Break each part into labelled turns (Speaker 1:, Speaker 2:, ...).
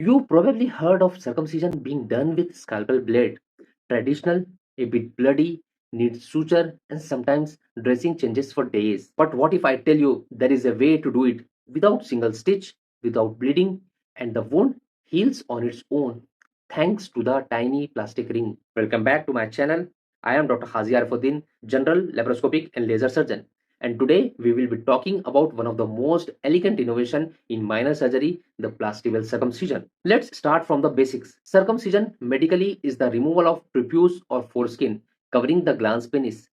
Speaker 1: You probably heard of circumcision being done with scalpel blade. Traditional, a bit bloody, needs suture, and sometimes dressing changes for days. But what if I tell you there is a way to do it without single stitch, without bleeding, and the wound heals on its own thanks to the tiny plastic ring? Welcome back to my channel. I am Dr. Hazi Arifuddin, general laparoscopic and laser surgeon. And today we will be talking about one of the most elegant innovation in minor surgery, the Plastibell circumcision. Let's start from the basics. Circumcision medically is the removal of prepuce or foreskin covering the glans penis.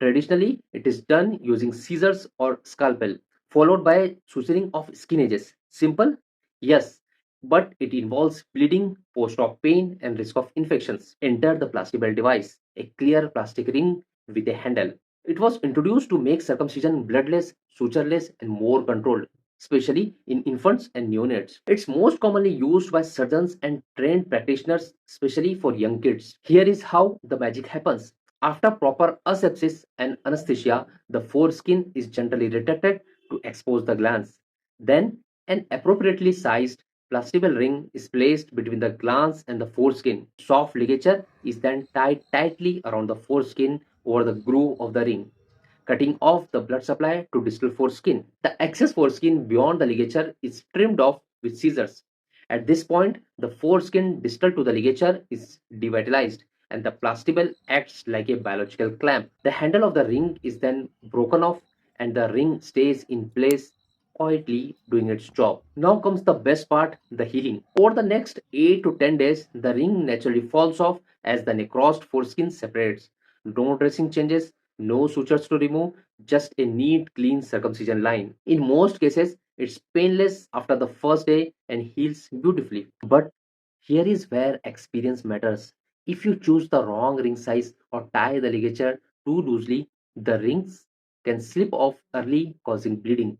Speaker 1: Traditionally, it is done using scissors or scalpel, followed by suturing of skin edges. Simple? Yes, but it involves bleeding, post-op pain, and risk of infections. Enter the Plastibell device, a clear plastic ring with a handle. It was introduced to make circumcision bloodless, sutureless, and more controlled, especially in infants and neonates. It's most commonly used by surgeons and trained practitioners, especially for young kids. Here is how the magic happens. After proper asepsis and anesthesia, the foreskin is gently retracted to expose the glands. Then, an appropriately sized plastibell ring is placed between the glands and the foreskin. Soft ligature is then tied tightly around the foreskin over the groove of the ring, cutting off the blood supply to distal foreskin. The excess foreskin beyond the ligature is trimmed off with scissors. At this point, the foreskin distal to the ligature is devitalized and the plastibell acts like a biological clamp. The handle of the ring is then broken off and the ring stays in place quietly doing its job. Now comes the best part, the healing. Over the next 8 to 10 days, the ring naturally falls off as the necrosed foreskin separates. No dressing changes, no sutures to remove, just a neat, clean circumcision line. In most cases, it's painless after the first day and heals beautifully. But here is where experience matters. If you choose the wrong ring size or tie the ligature too loosely, the rings can slip off early, causing bleeding.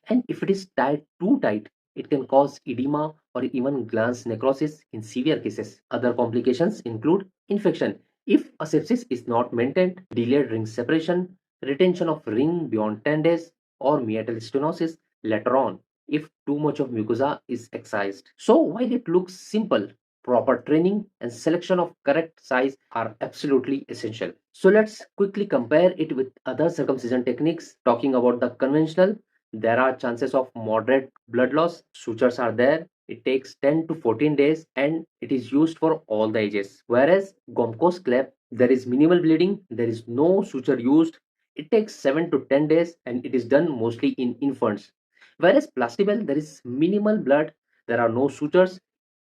Speaker 1: And if it is tied too tight, it can cause edema or even glans necrosis in severe cases. Other complications include infection. If asepsis is not maintained, delayed ring separation, retention of ring beyond 10 days, or meatal stenosis later on if too much of mucosa is excised. So while it looks simple, proper training and selection of correct size are absolutely essential. So let's quickly compare it with other circumcision techniques. Talking about the conventional, there are chances of moderate blood loss. Sutures are there. It takes 10 to 14 days and it is used for all the ages. Whereas Gomco's clap, there is minimal bleeding, there is no suture used. It takes 7 to 10 days and it is done mostly in infants. Whereas Plastibell, there is minimal blood, there are no sutures.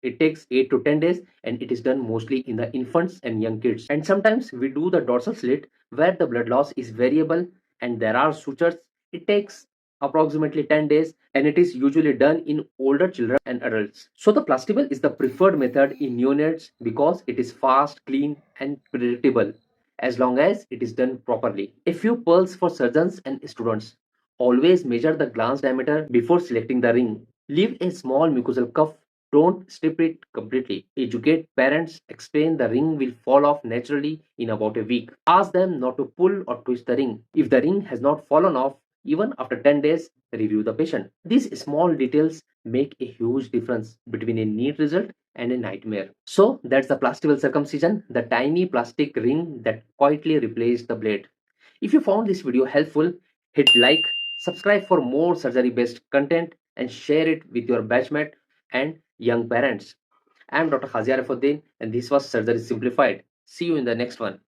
Speaker 1: It takes 8 to 10 days and it is done mostly in the infants and young kids. And sometimes we do the dorsal slit where the blood loss is variable and there are sutures. It takes approximately 10 days and it is usually done in older children and adults. So the Plastibell is the preferred method in neonates because it is fast, clean and predictable as long as it is done properly. A few pearls for surgeons and students. Always measure the glans diameter before selecting the ring. Leave a small mucosal cuff. Don't strip it completely. Educate parents. Explain the ring will fall off naturally in about a week. Ask them not to pull or twist the ring. If the ring has not fallen off, even after 10 days, review the patient. These small details make a huge difference between a neat result and a nightmare. So that's the Plastibell circumcision, the tiny plastic ring that quietly replaced the blade. If you found this video helpful, hit like, subscribe for more surgery based content, and share it with your batchmate and young parents. I am Dr. Hazi Arifuddin, and this was Surgery Simplified. See you in the next one.